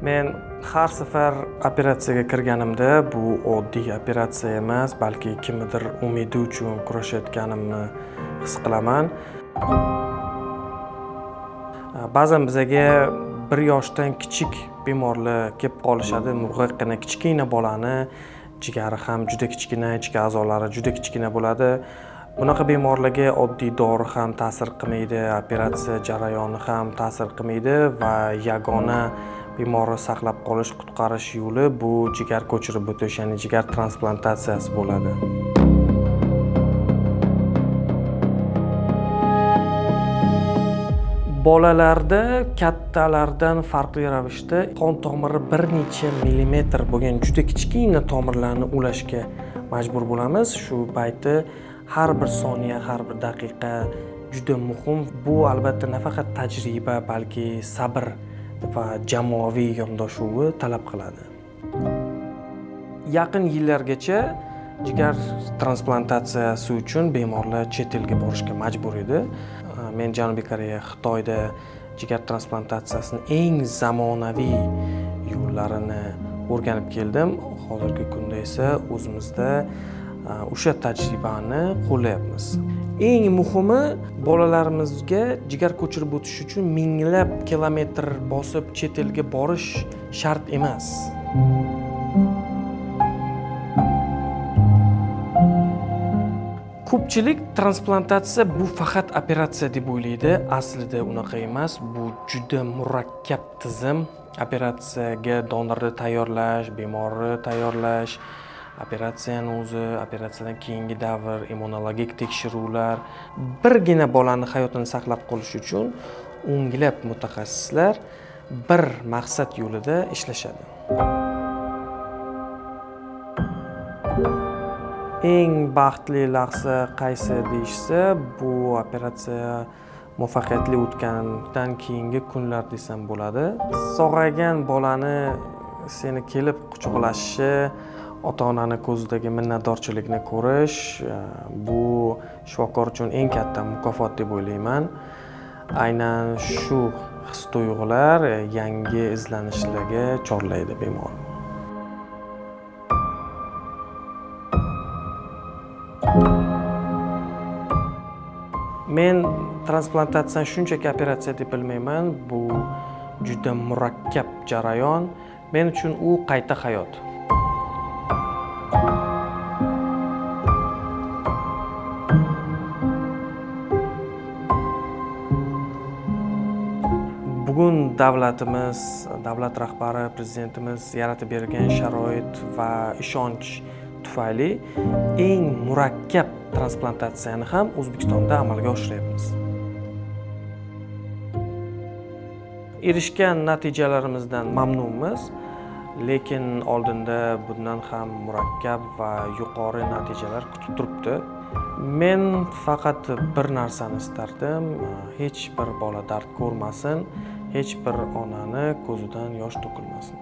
Men har safar operatsiyaga kirganimda bu oddiy operatsiya emas, balki kimnidir umidi uchun kurashayotganimni his qilaman. Ba'zan bizaga 1 yoshdan kichik bemorlar kelib qolishadi. Murg'aqqina kichkina bolani jigari ham juda kichkina, ichki a'zolari juda kichkina bo'ladi. Bunaqa bemorlarga oddiy dori ham ta'sir qilmaydi, operatsiya jarayoni ham ta'sir qilmaydi va yagona bemorni saqlab qolish, qutqarish yo'li bu jigar ko'chirib o'tish, ya'ni jigar transplantatsiyasi bo'ladi. Bolalarda kattalardan farqli ravishda qon tomiri bir necha millimetr bo'lgan juda kichkina tomirlarni ulashga majbur bo'lamiz. Shu payti har bir soniya, har bir daqiqa juda muhim. Bu albatta nafaqat tajriba, balki sabr va jamoaviy yondashuvni talab qiladi. Yaqin yillargacha jigar transplantatsiyasi uchun bemorlar chet elga borishga majbur edi. Men Janubiy Koreya, Xitoyda jigar transplantatsiyasining eng zamonaviy yo'llarini o'rganib keldim. Hozirgi kunda esa o'zimizda o'sha tajribani qo'llayapmiz. Eng muhimi, bolalarimizga jigar ko'chirib o'tish uchun minglab kilometr bosib chet elga borish shart emas. Ko'pchilik transplantatsiya bu faqat operatsiya deb o'ylaydi. Aslida unaqa emas. Bu juda murakkab tizim. Operatsiyaga donorni tayyorlash, bemorni tayyorlash, operatsiyani o'zi, operatsiyadan keyingi davr, immunologik tekshiruvlar, birgina bolani hayotini saqlab qolish uchun o'nglab mutaxassislar bir maqsad yo'lida ishlashadi. Eng baxtli lahza qaysi deyishsa, bu operatsiya muvaffaqiyatli o'tganidan keyingi kunlar desam bo'ladi. Sog'aygan bolani seni kelib quchoqlashi, ota-onani ko'zidagi minnatdorchilikni ko'rish, bu shifokor uchun eng katta mukofot deb o'ylayman. Aynan shu his-tuyg'ular yangi izlanishlarga chorlaydi bemorni. Men transplantatsiyani shunchaki operatsiya deb bilmayman. Bu juda murakkab jarayon. Men uchun u qayta hayot. Bugun davlatimiz, davlat rahbari, prezidentimiz yaratib bergan sharoit va ishonch tufayli eng murakkab transplantatsiyani ham O'zbekistonda amalga oshiryapmiz. Erishgan natijalarimizdan mamnunmiz, lekin oldinda bundan ham murakkab va yuqori natijalar kutib turibdi. Men faqat bir narsani istardim, hech bir bola dard ko'rmasin, hech bir onani ko'zidan yosh to'kilmasin.